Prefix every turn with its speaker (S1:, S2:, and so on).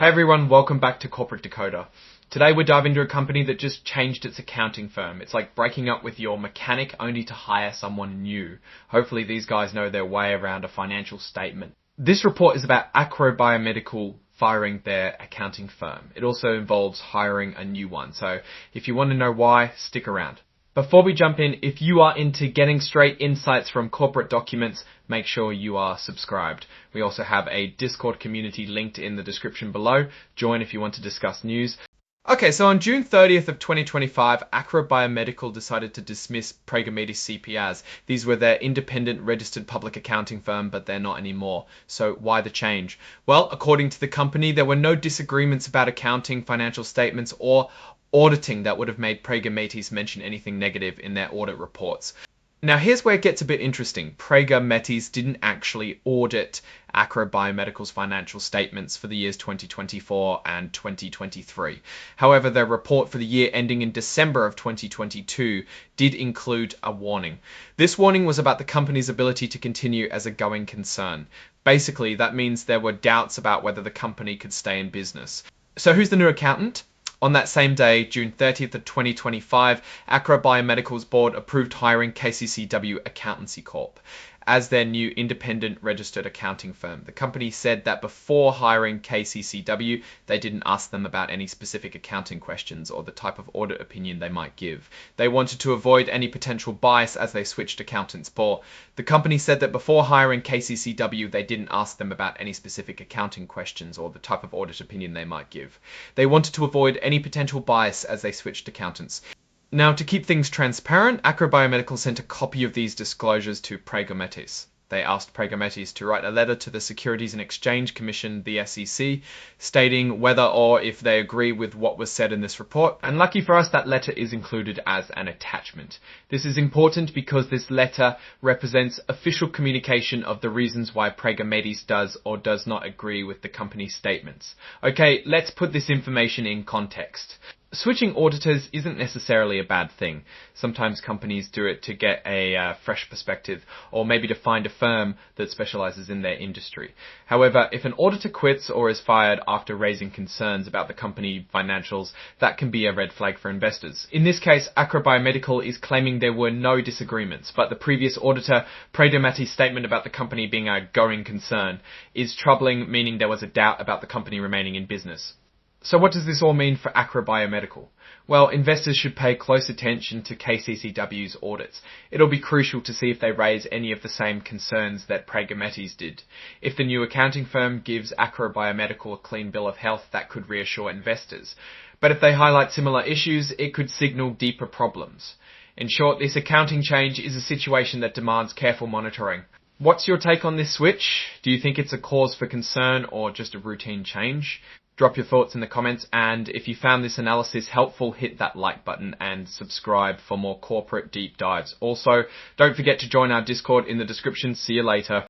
S1: Hey everyone, welcome back to Corporate Decoder. Today we're diving into a company that just changed its accounting firm. It's like breaking up with your mechanic only to hire someone new. Hopefully these guys know their way around a financial statement. This report is about Acro Biomedical firing their accounting firm. It also involves hiring a new one. So if you want to know why, stick around. Before we jump in, if you are into getting straight insights from corporate documents, make sure you are subscribed. We also have a Discord community linked in the description below. Join if you want to discuss news. Okay, so on June 30th of 2025, Acro Biomedical decided to dismiss Prager-Metis CPAs. These were their independent registered public accounting firm, but they're not anymore. So why the change? Well, according to the company, there were no disagreements about accounting, financial statements, or auditing that would have made Prager-Metis mention anything negative in their audit reports. Now here's where it gets a bit interesting. Prager-Metis didn't actually audit Acro Biomedical's financial statements for the years 2024 and 2023. However, their report for the year ending in December of 2022 did include a warning. This warning was about the company's ability to continue as a going concern. Basically, that means there were doubts about whether the company could stay in business. So who's the new accountant? On that same day, June 30th of 2025, Acro Biomedical's board approved hiring KCCW Accountancy Corp as their new independent registered accounting firm. The company said that before hiring KCCW, they didn't ask them about any specific accounting questions or the type of audit opinion they might give. They wanted to avoid any potential bias as they switched accountants. The company said that before hiring KCCW, they didn't ask them about any specific accounting questions or the type of audit opinion they might give. They wanted to avoid any potential bias as they switched accountants. Now, to keep things transparent, Acro Biomedical sent a copy of these disclosures to Prager-Metis. They asked Prager-Metis to write a letter to the Securities and Exchange Commission, the SEC, stating whether or if they agree with what was said in this report. And lucky for us, that letter is included as an attachment. This is important because this letter represents official communication of the reasons why Prager-Metis does or does not agree with the company's statements. Okay, let's put this information in context. Switching auditors isn't necessarily a bad thing. Sometimes companies do it to get a fresh perspective or maybe to find a firm that specializes in their industry. However, if an auditor quits or is fired after raising concerns about the company financials, that can be a red flag for investors. In this case, Acro Biomedical is claiming there were no disagreements, but the previous auditor, Prager-Metis' statement about the company being a going concern is troubling, meaning there was a doubt about the company remaining in business. So what does this all mean for Acro Biomedical? Well, investors should pay close attention to KCCW's audits. It'll be crucial to see if they raise any of the same concerns that Prager-Metis did. If the new accounting firm gives Acro Biomedical a clean bill of health, that could reassure investors. But if they highlight similar issues, it could signal deeper problems. In short, this accounting change is a situation that demands careful monitoring. What's your take on this switch? Do you think it's a cause for concern or just a routine change? Drop your thoughts in the comments, and if you found this analysis helpful, hit that like button and subscribe for more corporate deep dives. Also, don't forget to join our Discord in the description. See you later.